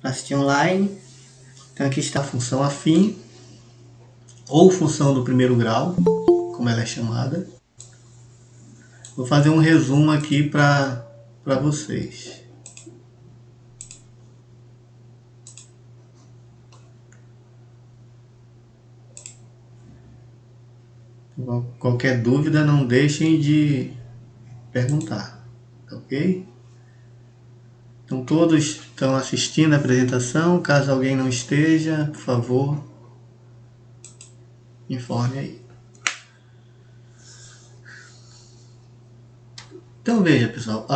para assistir online. Então aqui está a função afim, ou função do primeiro grau, como ela é chamada. Vou fazer um resumo aqui para vocês. Qualquer dúvida, não deixem de perguntar, ok? Então todos estão assistindo a apresentação. Caso alguém não esteja, por favor, informe aí. Então veja, pessoal,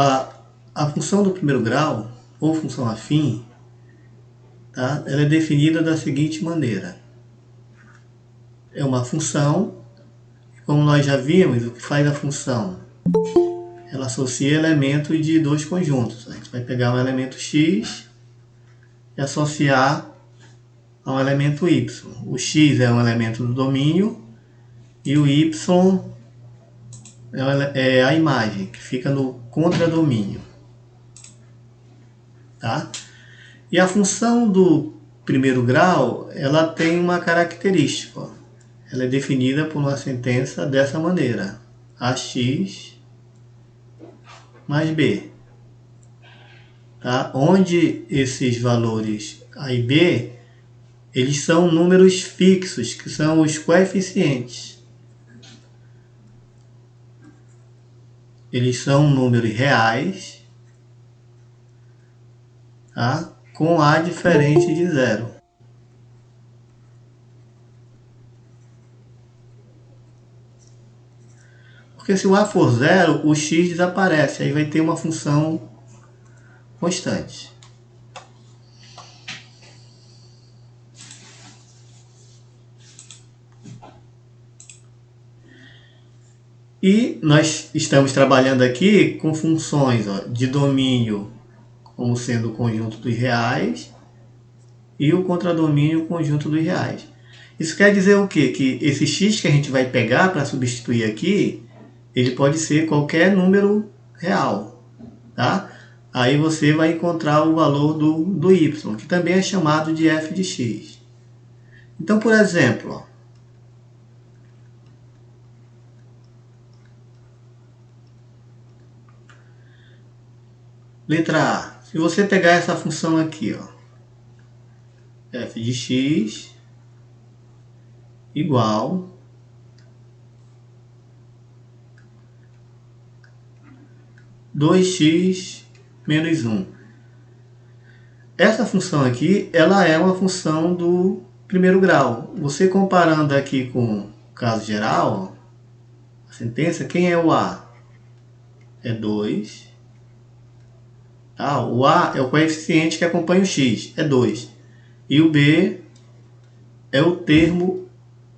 a função do primeiro grau, ou função afim, tá? Ela é definida da seguinte maneira. É uma função, como nós já vimos, o que faz a função? Ela associa elementos de dois conjuntos. A gente vai pegar um elemento x e associar a um elemento y. O x é um elemento do domínio e o y é a imagem, que fica no contradomínio. Tá? E a função do primeiro grau, ela tem uma característica. Ó. Ela é definida por uma sentença dessa maneira. Ax mais b. Tá? Onde esses valores a e b, eles são números fixos, que são os coeficientes. Eles são números reais, tá? Com a diferente de zero. Porque se o a for zero, o x desaparece, aí vai ter uma função constante. E nós estamos trabalhando aqui com funções de domínio como sendo o conjunto dos reais e o contradomínio o conjunto dos reais. Isso quer dizer o quê? Que esse x que a gente vai pegar para substituir aqui, ele pode ser qualquer número real. Tá? Aí você vai encontrar o valor do y, que também é chamado de f de x. Então, por exemplo, letra A. Se você pegar essa função aqui, f de x igual a 2x menos 1. Essa função aqui, ela é uma função do primeiro grau. Você comparando aqui com o caso geral, a sentença, quem é o A? É 2. Tá? O A é o coeficiente que acompanha o x, é 2. E o B é o termo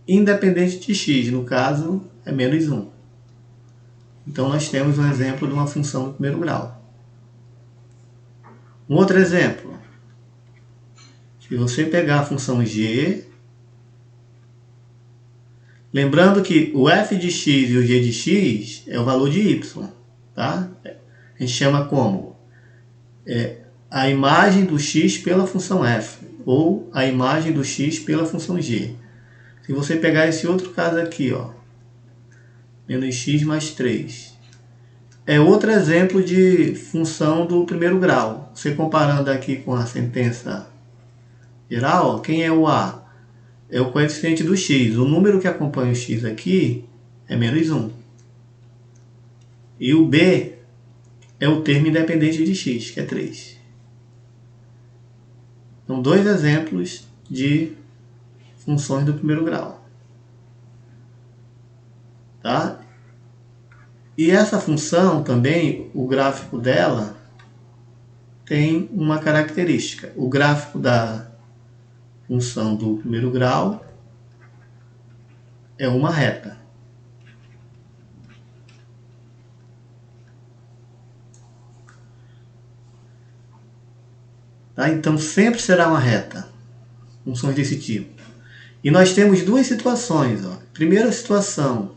independente de x, no caso é menos 1. Então nós temos um exemplo de uma função do primeiro grau. Um outro exemplo. Se você pegar a função g, lembrando que o f de x e o g de x é o valor de y. Tá? A gente chama como? A imagem do x pela função f, ou a imagem do x pela função g. Se você pegar esse outro caso aqui, menos x mais 3, é outro exemplo de função do primeiro grau. Você comparando aqui com a sentença geral, quem é o A? É o coeficiente do x. O número que acompanha o x aqui é menos 1. E o B é o termo independente de x, que é 3. São dois exemplos de funções do primeiro grau. Tá? E essa função também, o gráfico dela tem uma característica. O gráfico da função do primeiro grau é uma reta. Tá? Então sempre será uma reta. Funções desse tipo. E nós temos duas situações. Primeira situação,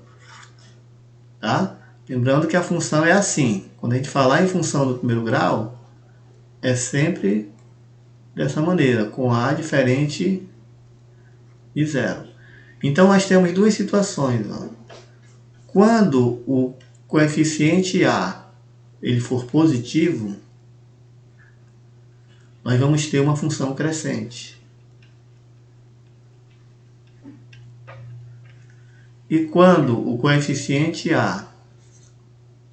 tá? Lembrando que a função é assim. Quando a gente falar em função do primeiro grau, é sempre dessa maneira, com A diferente de zero. Então nós temos duas situações. Ó. Quando o coeficiente A ele for positivo, nós vamos ter uma função crescente. E quando o coeficiente A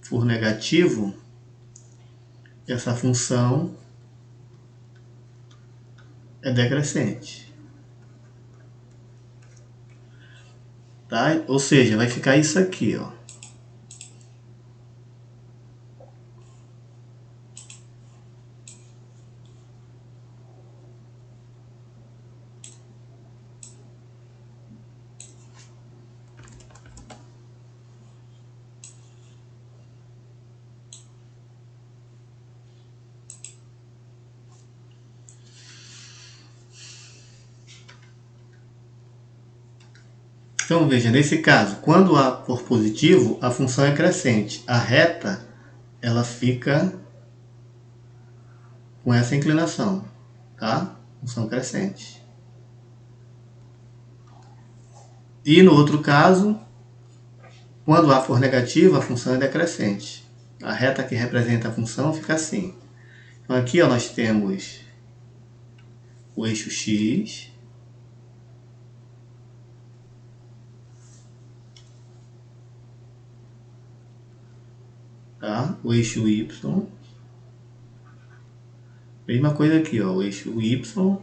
for negativo, essa função é decrescente. Tá? Ou seja, vai ficar isso aqui, ó. Então veja, nesse caso, quando A for positivo, a função é crescente. A reta, ela fica com essa inclinação, tá? Função crescente. E no outro caso, quando A for negativo, a função é decrescente. A reta que representa a função fica assim. Então aqui ó, nós temos o eixo X. Tá? O eixo Y. Mesma coisa aqui, ó, o eixo Y,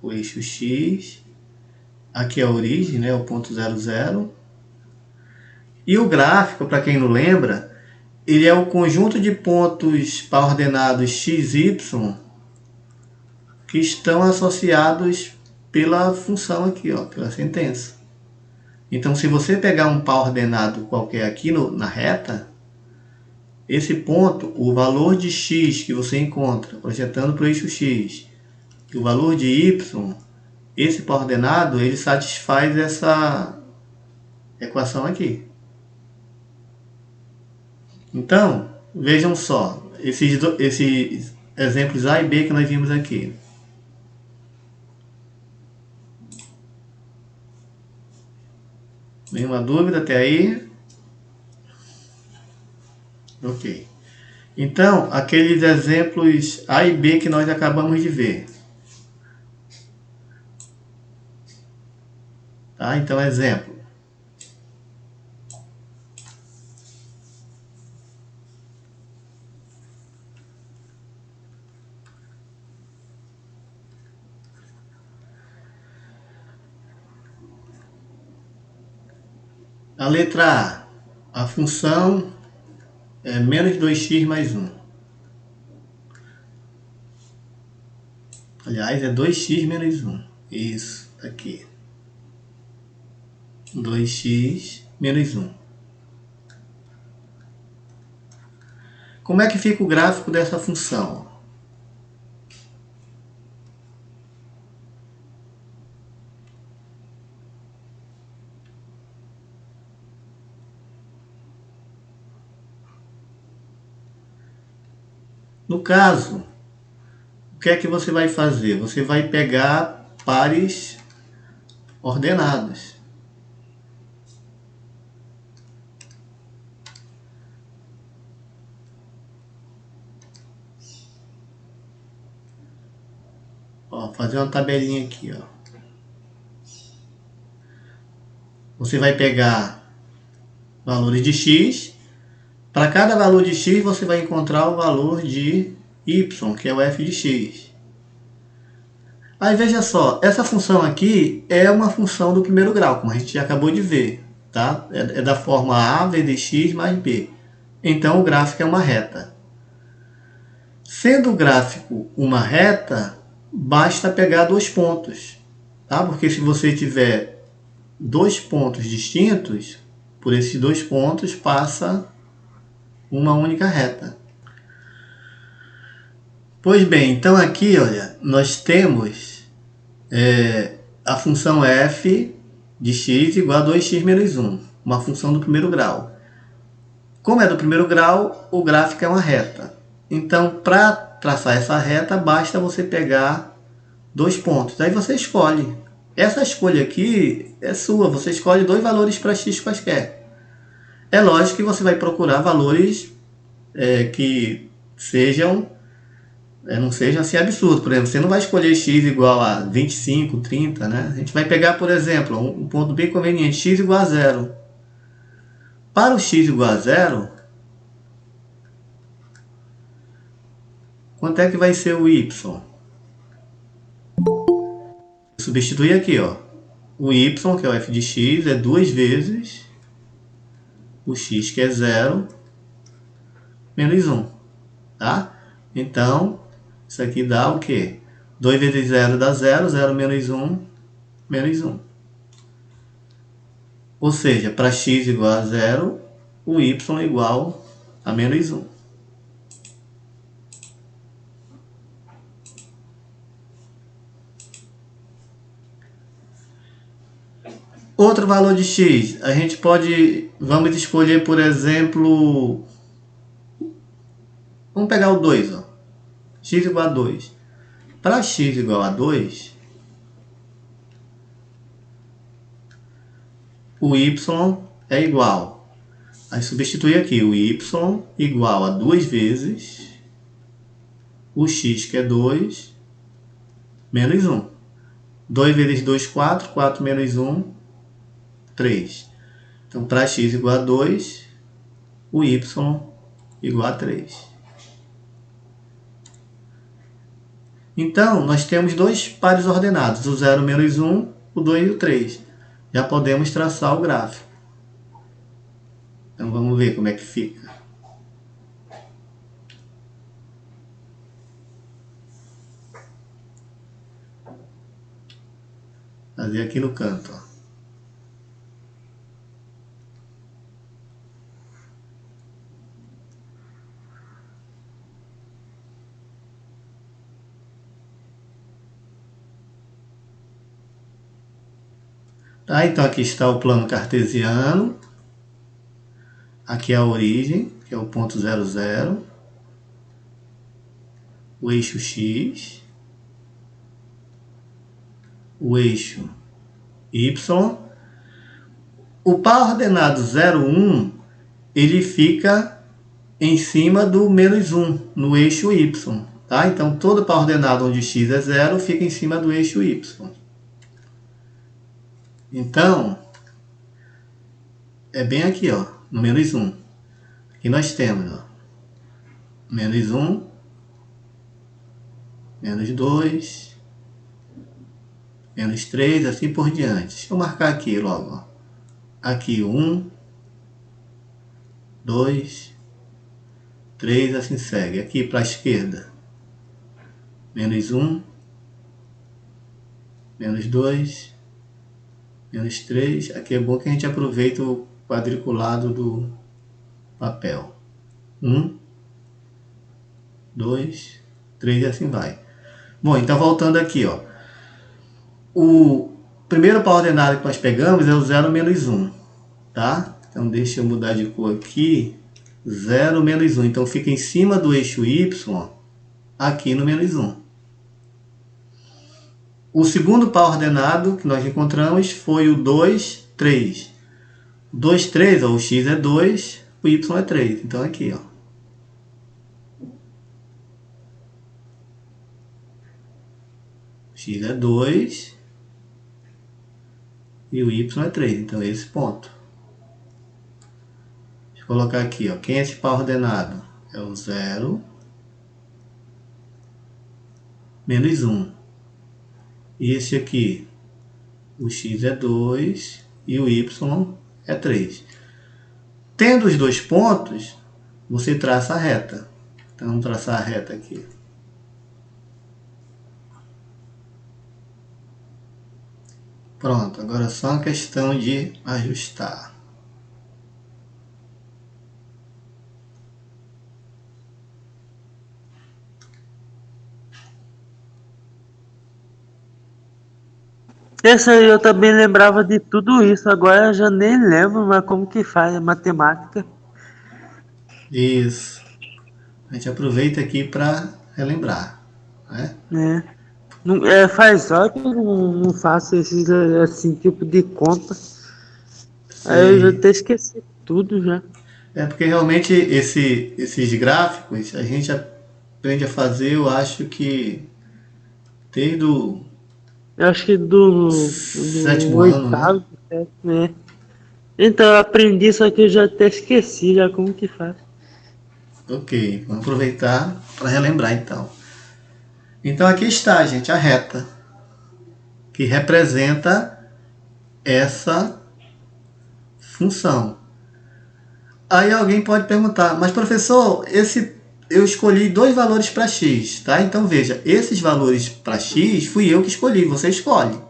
o eixo X. Aqui é a origem, né, o ponto 00. E o gráfico, para quem não lembra, ele é o conjunto de pontos para ordenados x, y que estão associados pela função aqui, ó, pela sentença. Então, se você pegar um par ordenado qualquer aqui na reta, esse ponto, o valor de x que você encontra projetando para o eixo x e o valor de y, esse par ordenado, ele satisfaz essa equação aqui. Então, vejam só, esses exemplos A e B que nós vimos aqui. Nenhuma dúvida até aí? Ok. Então, aqueles exemplos A e B que nós acabamos de ver. Tá? Então, exemplo. A letra A função é menos 2x mais 1. Aliás, é 2x menos 1. Isso, aqui. 2x menos 1. Como é que fica o gráfico dessa função? No caso, o que é que você vai fazer? Você vai pegar pares ordenados. Ó, fazer uma tabelinha aqui, ó. Você vai pegar valores de x. Para cada valor de x, você vai encontrar o valor de y, que é o f de x. Aí veja só, essa função aqui é uma função do primeiro grau, como a gente já acabou de ver. Tá? É da forma a, v de x mais b. Então o gráfico é uma reta. Sendo o gráfico uma reta, basta pegar dois pontos. Tá? Porque se você tiver dois pontos distintos, por esses dois pontos passa uma única reta. Pois bem, então aqui, olha, nós temos a função f de x igual a 2x menos 1, uma função do primeiro grau. Como é do primeiro grau, o gráfico é uma reta. Então, para traçar essa reta, basta você pegar 2 pontos. Aí você escolhe. Essa escolha aqui é sua. Você escolhe 2 valores para x quaisquer. É lógico que você vai procurar valores que não sejam assim absurdos. Por exemplo, você não vai escolher x igual a 25, 30, né? A gente vai pegar, por exemplo, um ponto bem conveniente, x igual a 0. Para o x igual a 0, quanto é que vai ser o y? Substituir aqui, ó. O y, que é o f de x, é 2 vezes o x, que é 0, menos 1. Tá? Então, isso aqui dá o quê? 2 vezes 0 dá 0, 0 menos 1, menos 1. Ou seja, para x igual a 0, o y é igual a menos 1. Outro valor de x, a gente vamos escolher, por exemplo, vamos pegar o 2, ó. X igual a 2. Para x igual a 2, o y é igual. Aí substituir aqui, o y igual a 2 vezes o x, que é 2, menos 1. 2 vezes 2, 4. 4 menos 1, 3. Então, para x igual a 2, o y igual a 3. Então, nós temos 2 pares ordenados, o 0 menos 1, o 2 e o 3. Já podemos traçar o gráfico. Então, vamos ver como é que fica. Fazer aqui no canto, ó. Tá, então aqui está o plano cartesiano. Aqui é a origem, que é o ponto 0, 0. O eixo x. O eixo y. O par ordenado 0, 1, ele fica em cima do menos 1, no eixo y. Tá? Então, todo par ordenado onde x é 0 fica em cima do eixo y. Então, é bem aqui, ó, no menos 1. Aqui nós temos, ó, menos 1, menos 2, menos 3, assim por diante. Deixa eu marcar aqui logo, ó. Aqui 1, 2, 3, assim segue. Aqui para a esquerda, menos 1, menos 2, menos 3. Aqui é bom que a gente aproveita o quadriculado do papel. 1, 2, 3 e assim vai. Bom, então voltando aqui, ó. O primeiro par ordenado que nós pegamos é o 0 menos 1, tá? Então deixa eu mudar de cor aqui. 0 menos 1. Então fica em cima do eixo y, aqui no menos 1. O segundo par ordenado que nós encontramos foi o 2, 3. 2, 3, ó, o x é 2, o y é 3. Então aqui, ó. X é 2 e o y é 3. Então esse ponto. Deixa eu colocar aqui, ó. Quem é esse par ordenado? É o 0 menos 1. E esse aqui, o x é 2 e o y é 3. Tendo os dois pontos, você traça a reta. Então, vamos traçar a reta aqui. Pronto, agora é só uma questão de ajustar. Esse aí eu também lembrava de tudo isso, agora eu já nem lembro, mas como que faz a matemática? Isso. A gente aproveita aqui para relembrar, né? né? Não, faz hora que eu não faço esses assim, tipo de conta. Aí eu já Sei. até esqueci tudo já. É porque realmente esses gráficos a gente aprende a fazer, eu acho que desde o Eu acho que do sétimo ano, né? oitavo, sétimo, né? Então eu aprendi, só que eu já até esqueci já como que faz. Ok, vamos aproveitar para relembrar então. Então aqui está, gente, a reta que representa essa função. Aí alguém pode perguntar, mas professor, eu escolhi dois valores para x, tá? Então veja, esses valores para x fui eu que escolhi, você escolhe.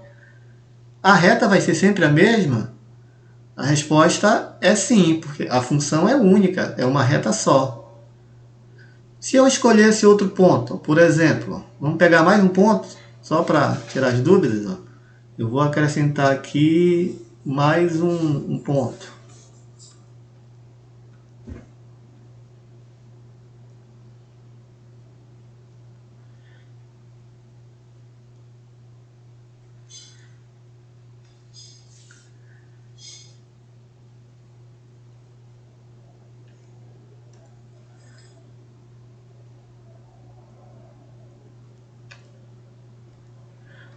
A reta vai ser sempre a mesma? A resposta é sim, porque a função é única, é uma reta só. Se eu escolhesse outro ponto, por exemplo, vamos pegar mais um ponto, só para tirar as dúvidas, ó. Eu vou acrescentar aqui mais um ponto.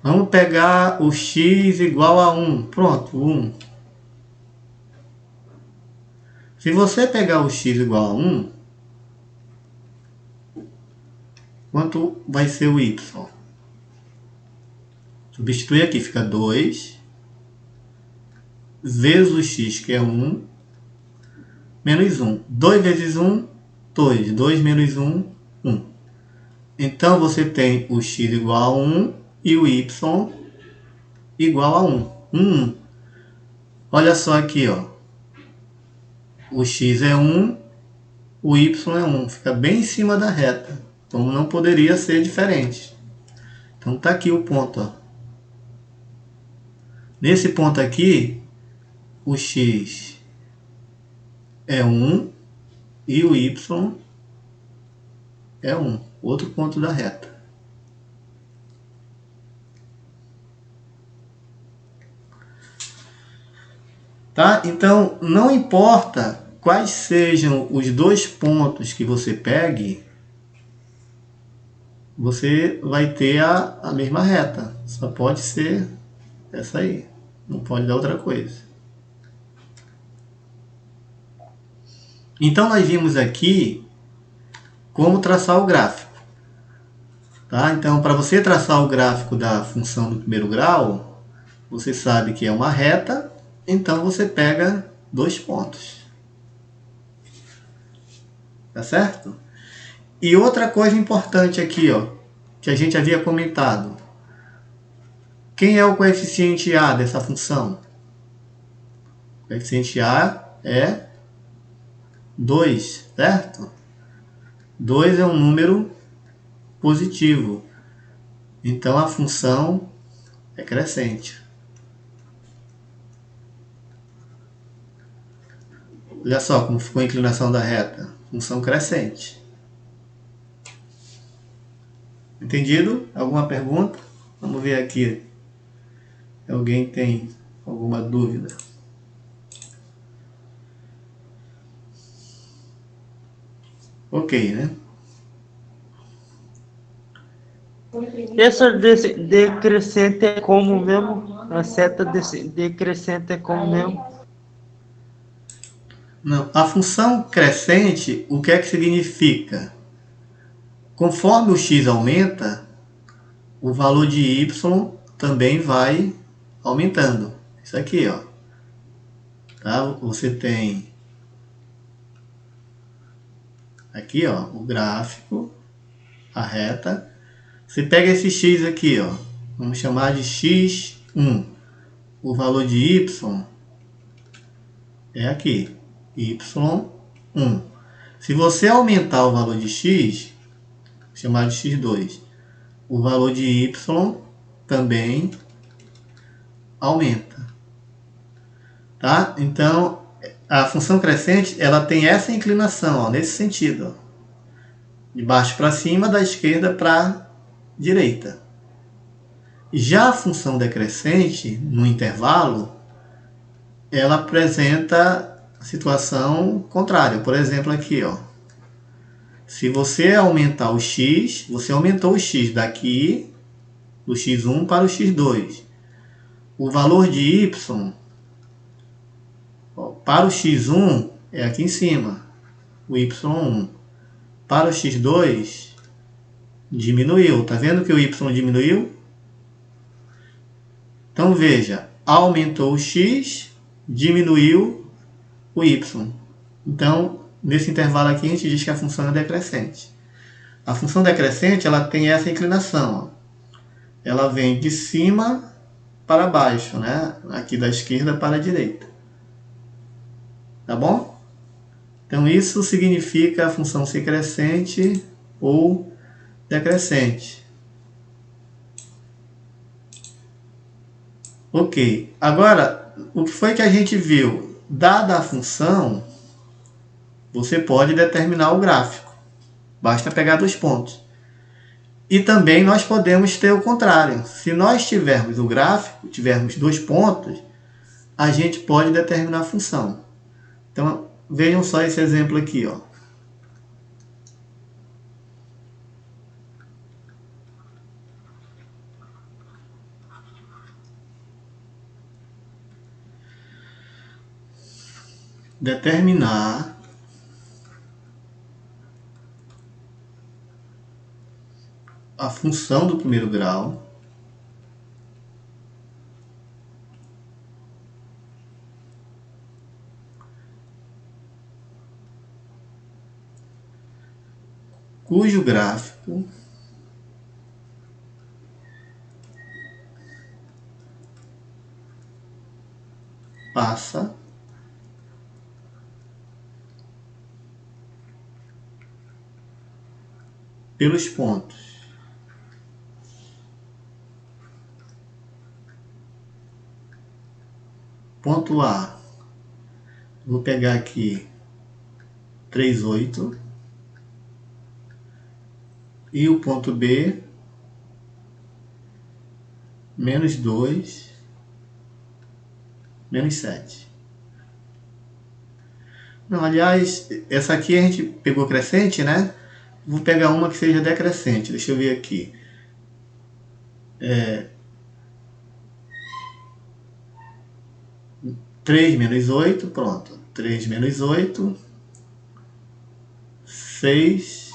Vamos pegar o x igual a 1. Pronto, 1. Se você pegar o x igual a 1, quanto vai ser o y? Substitui aqui, fica 2 vezes o x, que é 1, menos 1. 2 vezes 1, 2. 2 menos 1, 1. Então você tem o x igual a 1 e o y igual a 1. 1. Olha só aqui, ó. O x é 1, o y é 1. Fica bem em cima da reta. Então não poderia ser diferente. Então tá aqui o ponto, ó. Nesse ponto aqui, o x é 1 e o y é 1. Outro ponto da reta. Tá? Então, não importa quais sejam os dois pontos que você pegue, você vai ter a mesma reta. Só pode ser essa aí. Não pode dar outra coisa. Então, nós vimos aqui como traçar o gráfico. Tá? Então, para você traçar o gráfico da função do primeiro grau, você sabe que é uma reta, então você pega dois pontos. Tá certo? E outra coisa importante aqui, ó, que a gente havia comentado. Quem é o coeficiente A dessa função? O coeficiente A é 2, certo? 2 é um número positivo. Então a função é crescente. Olha só como ficou a inclinação da reta. Função crescente. Entendido? Alguma pergunta? Vamos ver aqui. Alguém tem alguma dúvida? Ok, né? Essa decrescente é como mesmo? A seta decrescente é como mesmo? Não. A função crescente, o que é que significa? Conforme o x aumenta, o valor de y também vai aumentando. Isso aqui, ó. Tá? Você tem aqui, ó, o gráfico, a reta. Você pega esse x aqui, ó. Vamos chamar de x1. O valor de y é aqui, y1. Se você aumentar o valor de x, vou chamar de x2, o valor de y também aumenta. Tá? Então, a função crescente ela tem essa inclinação, ó, nesse sentido. Ó. De baixo para cima, da esquerda para a direita. Já a função decrescente, no intervalo, ela apresenta a situação contrária. Por exemplo, aqui, ó. Se você aumentar o x, você aumentou o x daqui, do x1 para o x2. O valor de y, ó, para o x1 é aqui em cima, o y1. Para o x2, diminuiu. Tá vendo que o y diminuiu? Então veja, aumentou o x, diminuiu o y. Então, nesse intervalo aqui, a gente diz que a função é decrescente. A função decrescente, ela tem essa inclinação. Ó. Ela vem de cima para baixo, né? Aqui da esquerda para a direita. Tá bom? Então, isso significa a função ser crescente ou decrescente. Ok. Agora, o que foi que a gente viu? Dada a função, você pode determinar o gráfico. Basta pegar 2 pontos. E também nós podemos ter o contrário. Se nós tivermos o gráfico, tivermos 2 pontos, a gente pode determinar a função. Então, vejam só esse exemplo aqui, ó. Determinar a função do primeiro grau cujo gráfico passa pelos pontos ponto A, vou pegar aqui 3,8 e o ponto B -2, -7. Não, aliás, essa aqui a gente pegou crescente, né? Vou pegar uma que seja decrescente. Deixa eu ver aqui. 3 menos 8, pronto. 3 menos 8, 6,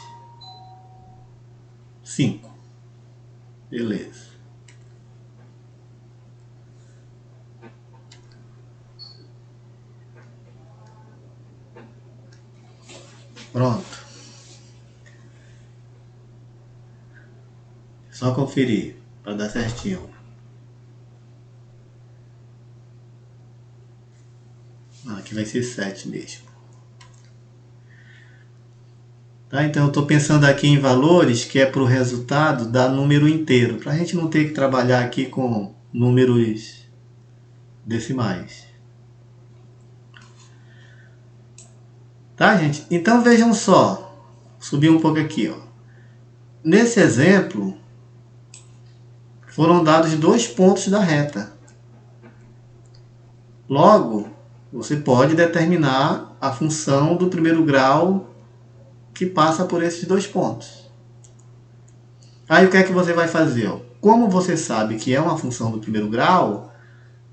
5. Beleza. Pronto. Só conferir para dar certinho. Aqui vai ser 7 mesmo. Tá? Então eu estou pensando aqui em valores que é para o resultado dar número inteiro, para a gente não ter que trabalhar aqui com números decimais. Tá, gente? Então vejam só, subir um pouco aqui, ó. Nesse exemplo, foram dados 2 pontos da reta. Logo, você pode determinar a função do primeiro grau que passa por esses 2 pontos. Aí o que é que você vai fazer? Ó? Como você sabe que é uma função do primeiro grau,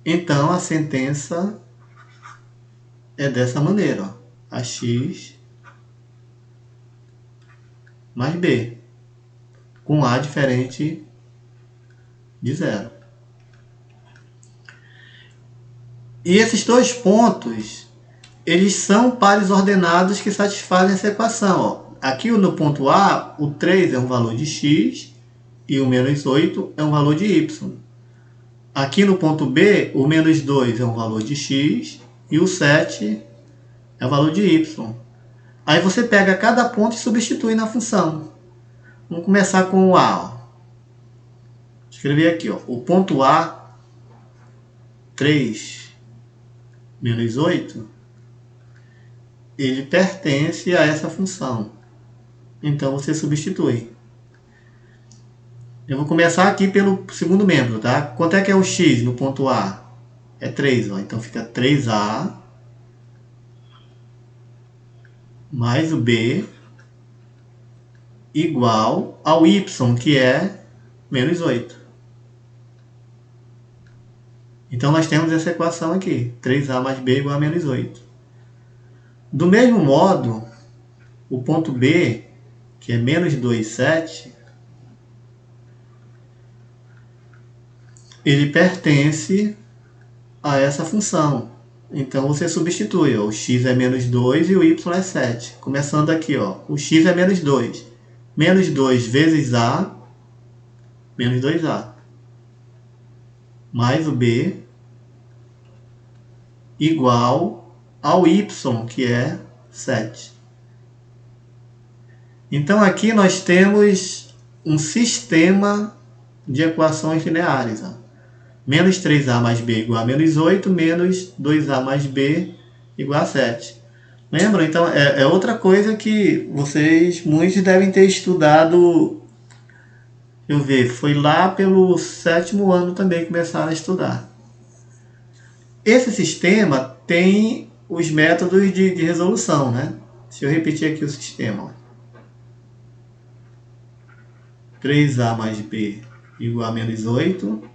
então a sentença é dessa maneira. Ó. AX mais B, com A diferente de 0. E esses 2 pontos, eles são pares ordenados que satisfazem essa equação. Ó. Aqui no ponto A, o 3 é um valor de x e o -8 é um valor de y. Aqui no ponto B, o -2 é um valor de x e o 7 é o valor de y. Aí você pega cada ponto e substitui na função. Vamos começar com o A. Ó. Vou escrever aqui, ó. O ponto A, 3 menos 8, ele pertence a essa função. então você substitui. Eu vou começar aqui pelo segundo membro, tá? Quanto é que é o x no ponto A? É 3, ó. Então fica 3A mais o B igual ao y, que é menos 8. Então nós temos essa equação aqui, 3A mais B igual a menos 8. Do mesmo modo, o ponto B, que é menos 2, 7, ele pertence a essa função. Então você substitui, ó, o x é menos 2 e o y é 7. Começando aqui, ó, o x é menos 2. Menos 2 vezes A, menos 2A. Mais o B igual ao y, que é 7. Então aqui nós temos um sistema de equações lineares. Ó. Menos 3A mais B igual a menos 8, menos 2A mais B igual a 7. Lembram? Então é outra coisa que muitos devem ter estudado. Eu ver, foi lá pelo 7º ano também que começaram a estudar. Esse sistema tem os métodos de resolução, né? Deixa eu repetir aqui o sistema. 3A mais B igual a menos 8.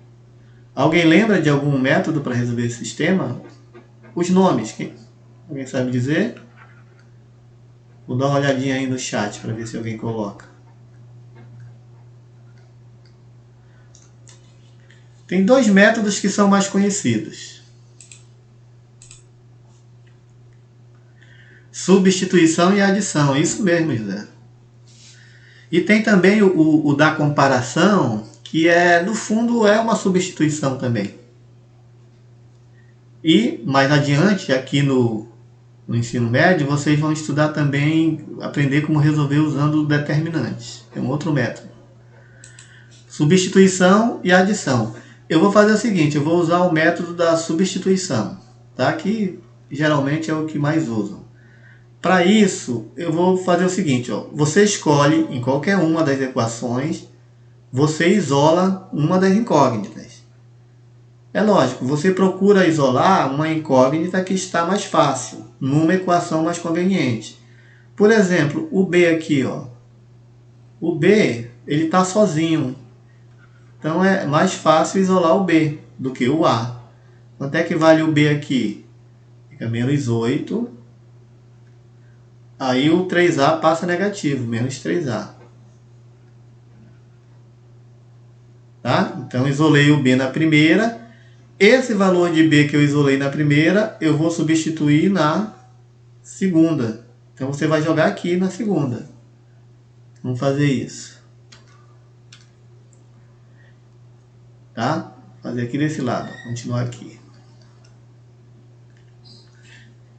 Alguém lembra de algum método para resolver esse sistema? Os nomes, alguém sabe dizer? Vou dar uma olhadinha aí no chat para ver se alguém coloca. Tem 2 métodos que são mais conhecidos. Substituição e adição, isso mesmo, José. E tem também o da comparação, que no fundo é uma substituição também. E mais adiante, aqui no ensino médio, vocês vão estudar também, aprender como resolver usando determinantes. É um outro método. Substituição e adição. Eu vou fazer o seguinte, eu vou usar o método da substituição, tá? Que geralmente é o que mais usam. Para isso, eu vou fazer o seguinte, ó. Você escolhe em qualquer uma das equações, você isola uma das incógnitas. É lógico, você procura isolar uma incógnita que está mais fácil, numa equação mais conveniente. Por exemplo, o B aqui, ó. O B, ele está sozinho. Então é mais fácil isolar o B do que o A. Quanto é que vale o B aqui? Fica menos 8. Aí o 3A passa negativo, menos 3A. Tá? Então isolei o B na primeira. Esse valor de B que eu isolei na primeira, eu vou substituir na segunda. Então você vai jogar aqui na segunda. Vamos fazer isso. Tá? Fazer aqui desse lado. Continuar aqui.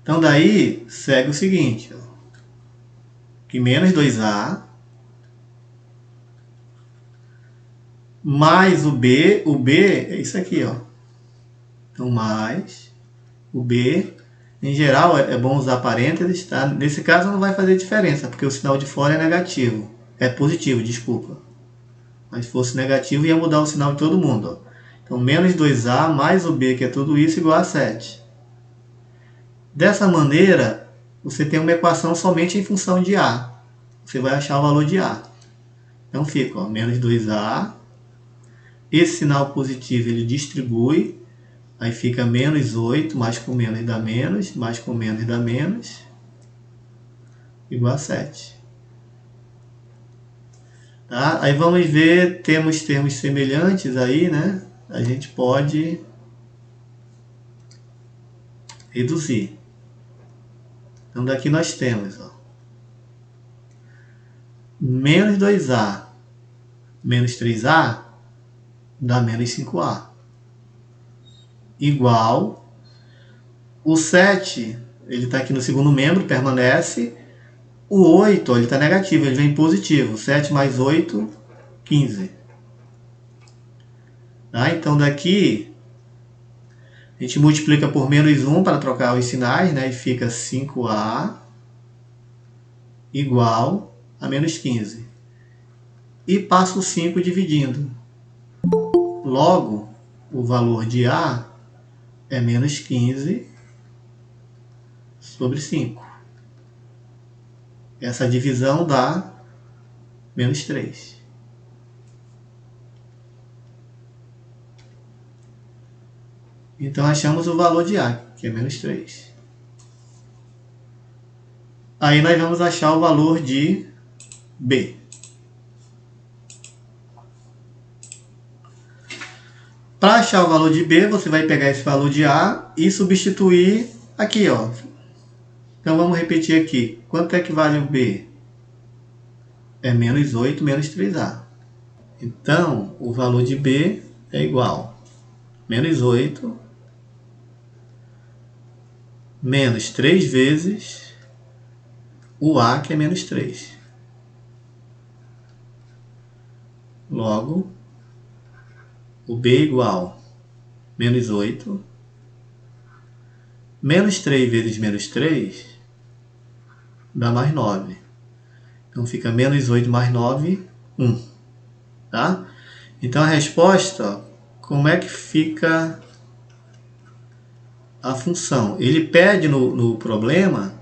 Então daí segue o seguinte. Ó. Que menos 2A mais o B é isso aqui, ó. Então mais o B, em geral é bom usar parênteses, tá? Nesse caso não vai fazer diferença, porque o sinal de fora é negativo, é positivo, desculpa. Mas se fosse negativo ia mudar o sinal de todo mundo, ó. Então menos 2A mais o B, que é tudo isso, igual a 7. Dessa maneira, você tem uma equação somente em função de A. Você vai achar o valor de A. Então fica, ó, menos 2A. Esse sinal positivo ele distribui. Aí fica menos 8, mais com menos dá menos, mais com menos dá menos, igual a 7. Tá? Aí vamos ver, temos termos semelhantes aí, né? A gente pode reduzir. Então daqui nós temos, ó, menos 2A menos 3A dá menos 5A. Igual, o 7, ele está aqui no segundo membro, permanece. O 8, ele está negativo, ele vem positivo. 7 mais 8, 15. Tá? Então daqui, a gente multiplica por menos 1 para trocar os sinais, né? E fica 5A igual a menos 15. E passo 5 dividindo. Logo, o valor de A é menos 15 sobre 5. Essa divisão dá menos 3. Então, achamos o valor de A, que é menos 3. Aí nós vamos achar o valor de B. Para achar o valor de B, você vai pegar esse valor de A e substituir aqui, ó. Então vamos repetir aqui. Quanto é que vale o B? É menos 8 menos 3A. Então, o valor de B é igual a menos 8 menos 3 vezes o A, que é menos 3. Logo, o B é igual a menos 8 menos 3 vezes menos 3 dá mais 9. Então fica menos 8 mais 9, 1. Tá? Então a resposta, como é que fica a função? Ele pede no problema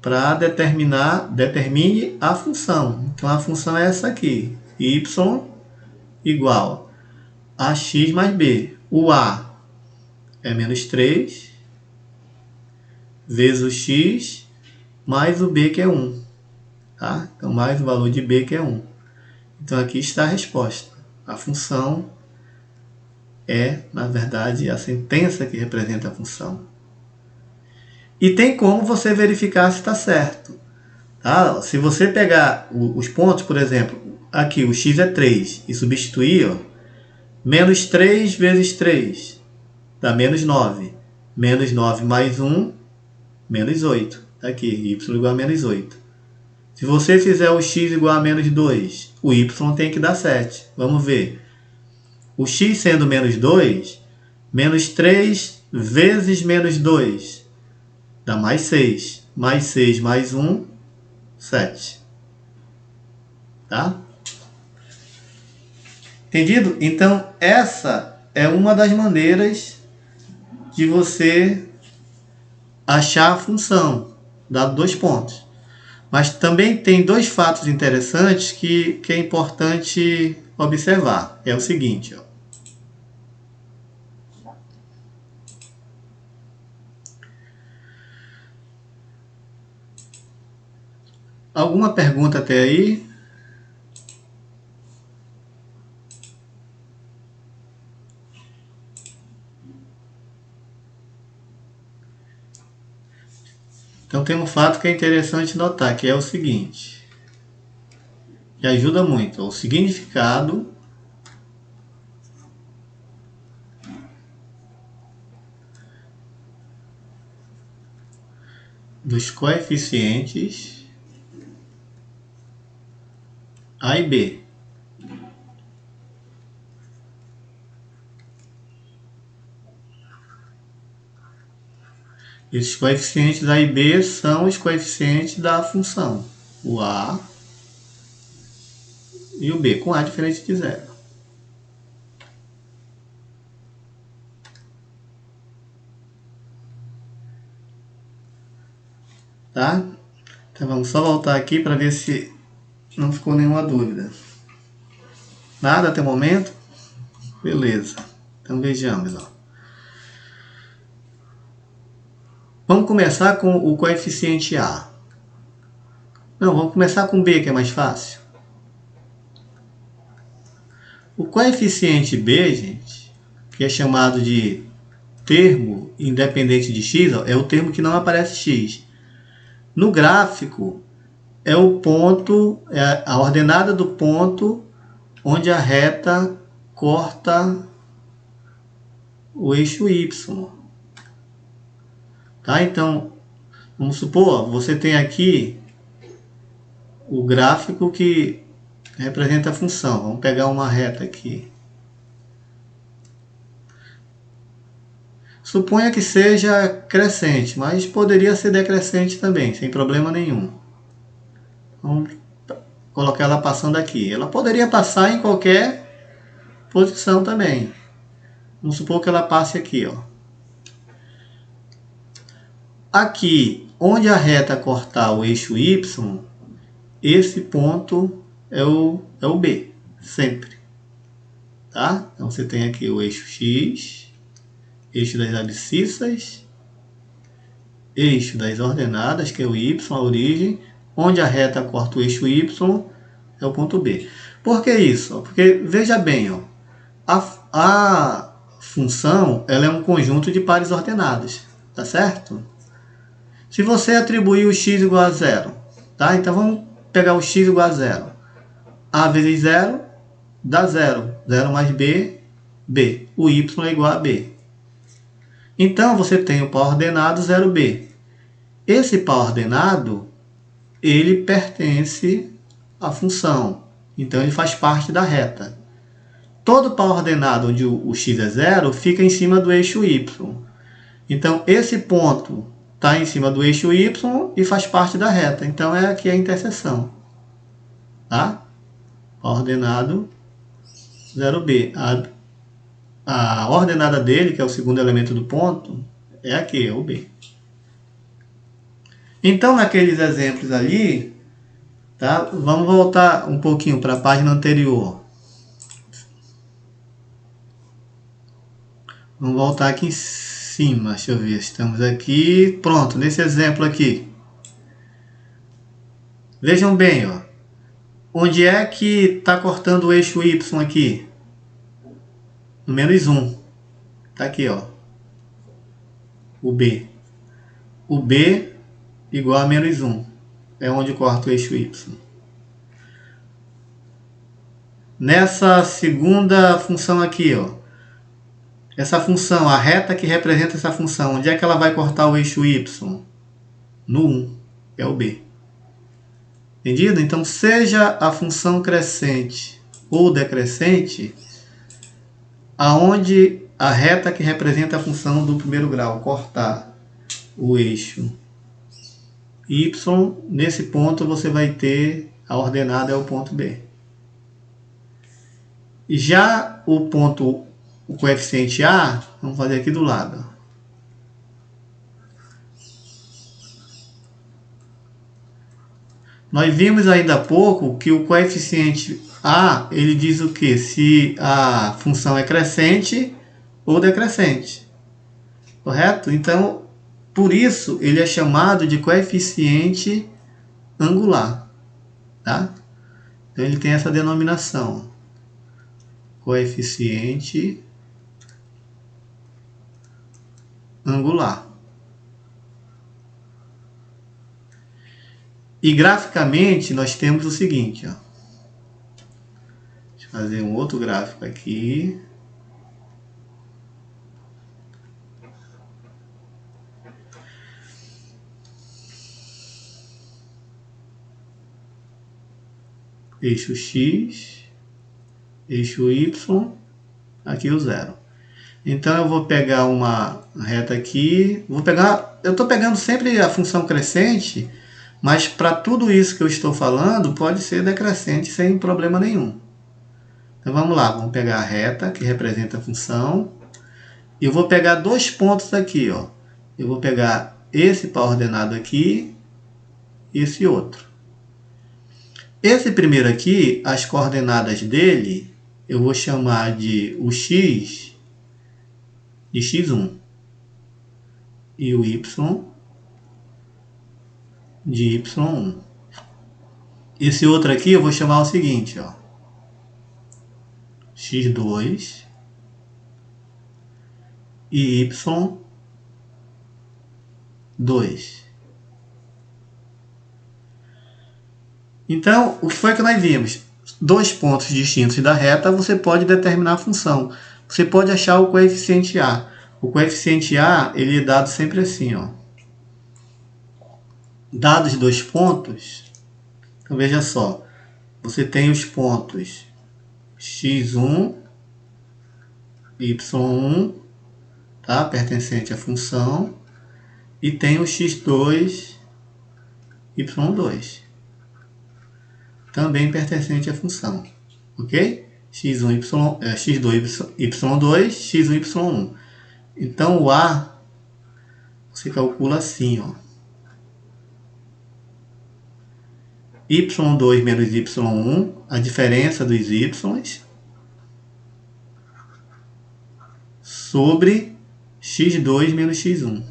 para determine a função. Então a função é essa aqui, y igual a x mais b. O a é menos 3 vezes o x mais o b, que é 1. Tá? Então mais o valor de b, que é 1. Então aqui está a resposta. A função é, na verdade, a sentença que representa a função. E tem como você verificar se está certo. Tá? Se você pegar os pontos, por exemplo, aqui o x é 3 e substituir, ó, menos 3 vezes 3 dá menos 9. Menos 9 mais 1, menos 8. Tá aqui, y igual a menos 8. Se você fizer o x igual a menos 2, o y tem que dar 7. Vamos ver. O x sendo menos 2, menos 3 vezes menos 2 dá mais 6. Mais 6 mais 1, 7. Tá? Entendido? Então, essa é uma das maneiras de você achar a função, dado 2 pontos. Mas também tem 2 fatos interessantes que é importante observar. É o seguinte, ó. Alguma pergunta até aí? Então tem um fato que é interessante notar, que é o seguinte, que ajuda muito, o significado dos coeficientes A e B. Esses coeficientes A e B são os coeficientes da função, o A e o B, com A diferente de 0. Tá? Então vamos só voltar aqui para ver se não ficou nenhuma dúvida. Nada até o momento? Beleza. Então vejamos, ó. Vamos começar com o coeficiente A. Não, vamos começar com B, que é mais fácil. O coeficiente B, gente, que é chamado de termo independente de x, ó, é o termo que não aparece x. No gráfico, é o ponto, é a ordenada do ponto onde a reta corta o eixo y. Tá? Então, vamos supor, você tem aqui o gráfico que representa a função. Vamos pegar uma reta aqui. Suponha que seja crescente, mas poderia ser decrescente também, sem problema nenhum. Vamos colocar ela passando aqui. Ela poderia passar em qualquer posição também. Vamos supor que ela passe aqui, ó. Aqui, onde a reta cortar o eixo Y, esse ponto é o B, sempre. Tá? Então você tem aqui o eixo X, eixo das abscissas, eixo das ordenadas, que é o Y, a origem. Onde a reta corta o eixo Y é o ponto B. Por que isso? Porque, veja bem, ó, a função ela é um conjunto de pares ordenadas, tá certo? Se você atribuir o x igual a 0, tá? Então vamos pegar o x igual a 0. A vezes 0 dá 0. 0 mais b, b. O y é igual a b. Então você tem o par ordenado 0b. Esse par ordenado, ele pertence à função. Então ele faz parte da reta. Todo par ordenado onde o x é 0 fica em cima do eixo y. Então esse ponto está em cima do eixo y e faz parte da reta. Então é aqui a interseção. Tá? Par ordenado 0b. A ordenada dele, que é o segundo elemento do ponto, é aqui, é o b. Então, naqueles exemplos ali, tá? Vamos voltar um pouquinho para a página anterior. Vamos voltar aqui em cima, deixa eu ver, estamos aqui, pronto, nesse exemplo aqui. Vejam bem, ó, onde é que está cortando o eixo Y aqui? No menos 1, tá aqui, ó, o B. O B igual a menos 1, é onde corta o eixo Y. Nessa segunda função aqui, ó, essa função, a reta que representa essa função, onde é que ela vai cortar o eixo Y? No 1, que é o B. Entendido? Então, seja a função crescente ou decrescente, aonde a reta que representa a função do primeiro grau cortar o eixo Y, nesse ponto você vai ter a ordenada é o ponto B. E já o coeficiente A, vamos fazer aqui do lado. Nós vimos ainda há pouco que o coeficiente A, ele diz o que? Se a função é crescente ou decrescente. Correto? Então, por isso, ele é chamado de coeficiente angular. Tá? Então, ele tem essa denominação. Coeficiente angular. E graficamente nós temos o seguinte, ó. Deixa eu fazer um outro gráfico aqui. Eixo X, eixo Y, aqui o 0. Então eu vou pegar uma reta aqui, eu estou pegando sempre a função crescente, mas para tudo isso que eu estou falando, pode ser decrescente sem problema nenhum. Então vamos lá, vamos pegar a reta que representa a função. E eu vou pegar dois pontos aqui, ó. Eu vou pegar esse par ordenado aqui e esse outro. Esse primeiro aqui, as coordenadas dele, eu vou chamar de o x de x1 e o y de y1. Esse outro aqui eu vou chamar o seguinte, ó, x2 e y2. Então, o que foi que nós vimos? Dois pontos distintos da reta, você pode determinar a função. Você pode achar o coeficiente A. O coeficiente A, ele é dado sempre assim, ó. Dados dois pontos, então veja só, você tem os pontos x1, y1, tá? Pertencente à função, e tem o x2, y2. também pertencente à função. Ok? x1, x2, y2, x1, y1. Então, o A, você calcula assim, ó. y2 menos y1, a diferença dos y's, sobre x2 menos x1.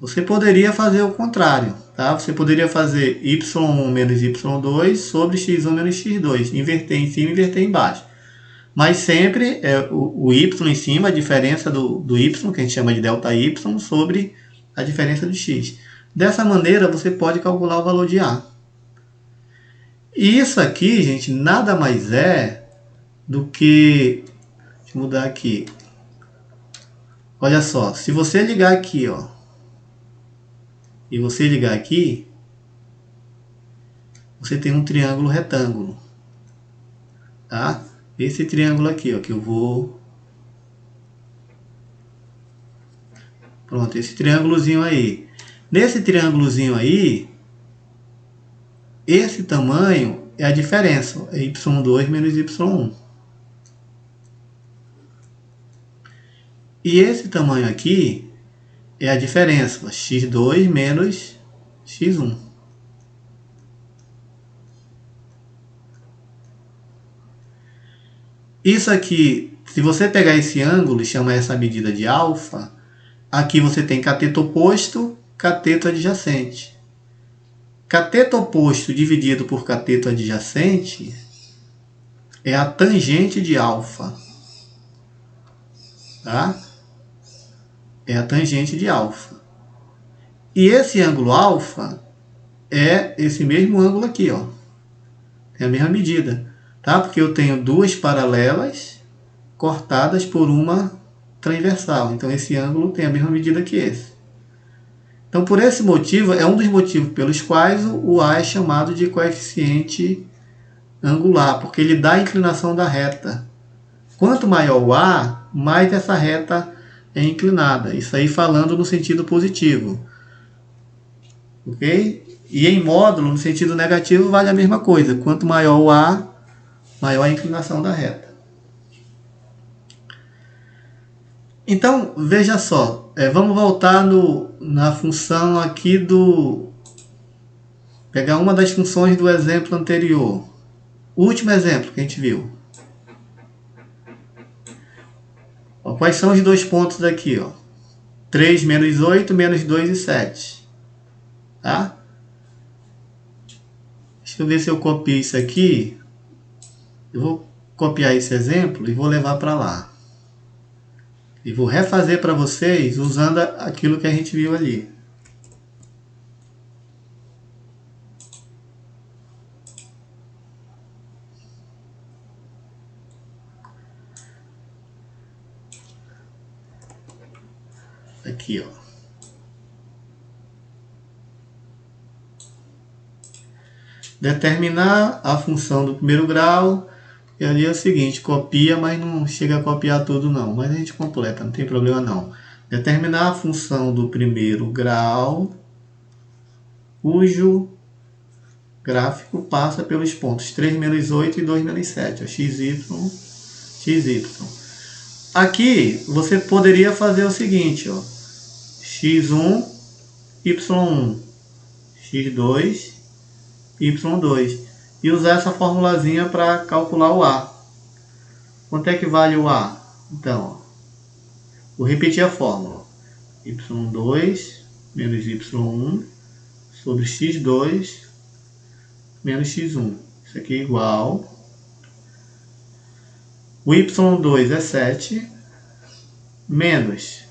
Você poderia fazer o contrário, tá? Você poderia fazer y1 menos y2 sobre x1 menos x2. Inverter em cima e inverter embaixo. Mas sempre o y em cima, a diferença do y, que a gente chama de delta y, sobre a diferença do x. Dessa maneira, você pode calcular o valor de A. E isso aqui, gente, nada mais é do que... Deixa eu mudar aqui. Olha só, se você ligar aqui, ó, e você ligar aqui, você tem um triângulo retângulo, tá? Esse triângulo aqui, ó, que eu vou... Pronto, esse triângulozinho aí. Nesse triângulozinho aí, esse tamanho é a diferença, é y2 menos y1. E esse tamanho aqui é a diferença, x2 menos x1. Isso aqui, se você pegar esse ângulo e chamar essa medida de alfa, aqui você tem cateto oposto, cateto adjacente. Cateto oposto dividido por cateto adjacente é a tangente de alfa. Tá? É a tangente de alfa. E esse ângulo alfa é esse mesmo ângulo aqui, ó. Tem a mesma medida, tá? Porque eu tenho duas paralelas cortadas por uma transversal. Então esse ângulo tem a mesma medida que esse. Então por esse motivo, é um dos motivos pelos quais o A é chamado de coeficiente angular, porque ele dá a inclinação da reta. Quanto maior o A, mais essa reta é inclinada. Isso aí falando no sentido positivo. Ok? E em módulo, no sentido negativo, vale a mesma coisa. Quanto maior o A, maior a inclinação da reta. Então, veja só. Vamos voltar na função aqui do... Pegar uma das funções do exemplo anterior. O último exemplo que a gente viu. Ó, quais são os dois pontos aqui? Ó? 3 menos 8, menos 2 e 7. Tá? Deixa eu ver se eu copio isso aqui. Eu vou copiar esse exemplo e vou levar para lá. E vou refazer para vocês usando aquilo que a gente viu ali. Aqui, ó. Determinar a função do primeiro grau. E ali é o seguinte, copia, mas não chega a copiar tudo não. Mas a gente completa, não tem problema não. Determinar a função do primeiro grau, cujo gráfico passa pelos pontos 3 menos 8 e 2 menos 7. Ó, xy. Aqui você poderia fazer o seguinte, ó. x1, y1, x2, y2. E usar essa formulazinha para calcular o A. Quanto é que vale o A? Então, ó, vou repetir a fórmula. y2 menos y1 sobre x2 menos x1. Isso aqui é igual. O y2 é 7, menos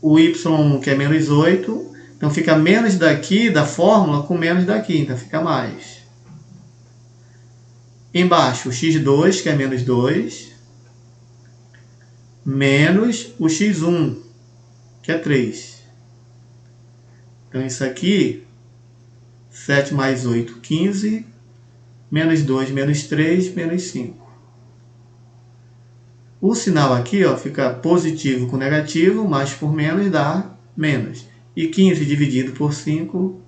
o y1 que é menos 8. Então fica menos daqui da fórmula com menos daqui, então fica mais. Embaixo o x2, que é menos 2, menos o x1, que é 3. Então isso aqui, 7 mais 8, 15, menos 2, menos 3, menos 5. O sinal aqui, ó, fica positivo com negativo, mais por menos dá menos. E 15 dividido por 5,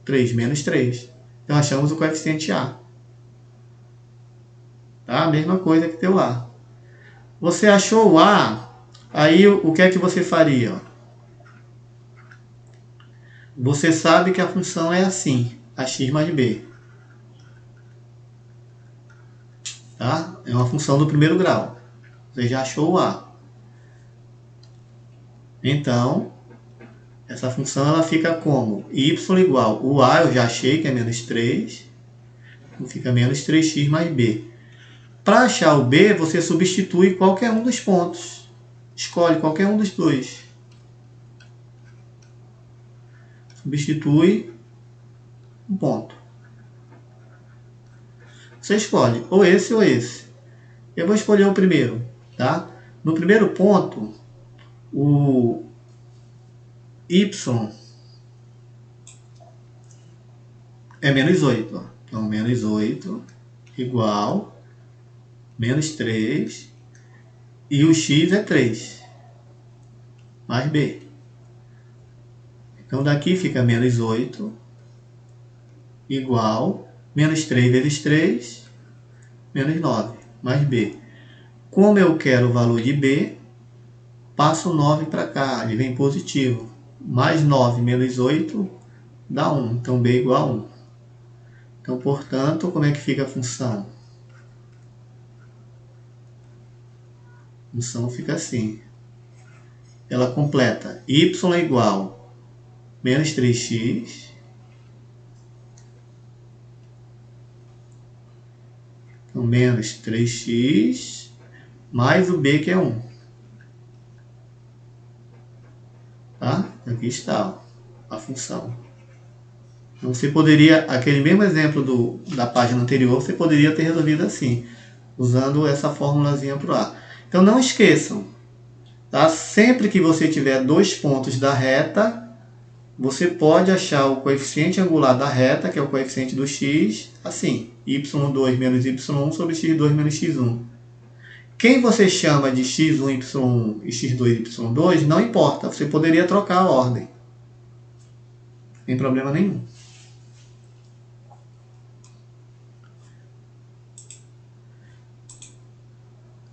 3 menos 3. Então achamos o coeficiente A. Tá? A mesma coisa que teu A. Você achou o A, aí o que é que você faria? Você sabe que a função é assim, ax mais b. Tá? É uma função do primeiro grau. Você já achou o A. Então, essa função ela fica como? Y igual, o A eu já achei que é menos 3. Então fica menos 3x mais b. Para achar o b, você substitui qualquer um dos pontos. Escolhe qualquer um dos dois. Substitui um ponto. Você escolhe ou esse ou esse. Eu vou escolher o primeiro. Tá? No primeiro ponto, o y é menos 8. Ó. Então, menos 8 igual menos 3. E o x é 3. Mais b. Então, daqui fica menos 8 igual menos 3 vezes 3, menos 9, mais b. Como eu quero o valor de b, passo 9 para cá, ele vem positivo. Mais 9 menos 8 dá 1, então b igual a 1. Então, portanto, como é que fica a função? A função fica assim. Ela completa y é igual menos 3x então, menos 3x mais o b que é 1. Tá? Aqui está ó, a função. Então você poderia, aquele mesmo exemplo da página anterior, você poderia ter resolvido assim, usando essa formulazinha para o A. Então não esqueçam, tá? Sempre que você tiver dois pontos da reta, você pode achar o coeficiente angular da reta, que é o coeficiente do x, assim, y2 menos y1 sobre x2 menos x1. Quem você chama de x1, y1 e x2, y2, não importa, você poderia trocar a ordem. Sem problema nenhum.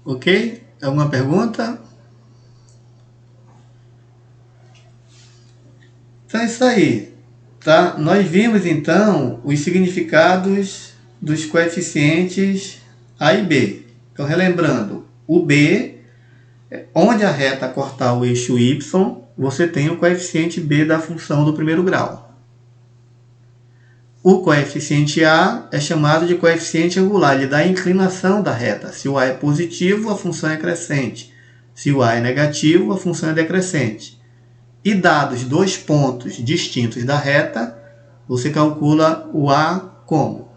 Ok? Alguma pergunta? Então é isso aí. Tá? Nós vimos então os significados dos coeficientes A e B. Então relembrando, o B, onde a reta cortar o eixo Y, você tem o coeficiente B da função do primeiro grau. O coeficiente A é chamado de coeficiente angular, ele dá a inclinação da reta. Se o A é positivo, a função é crescente. Se o A é negativo, a função é decrescente. E dados dois pontos distintos da reta, você calcula o A como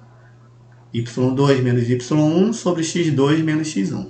y2 menos y1 sobre x2 menos x1.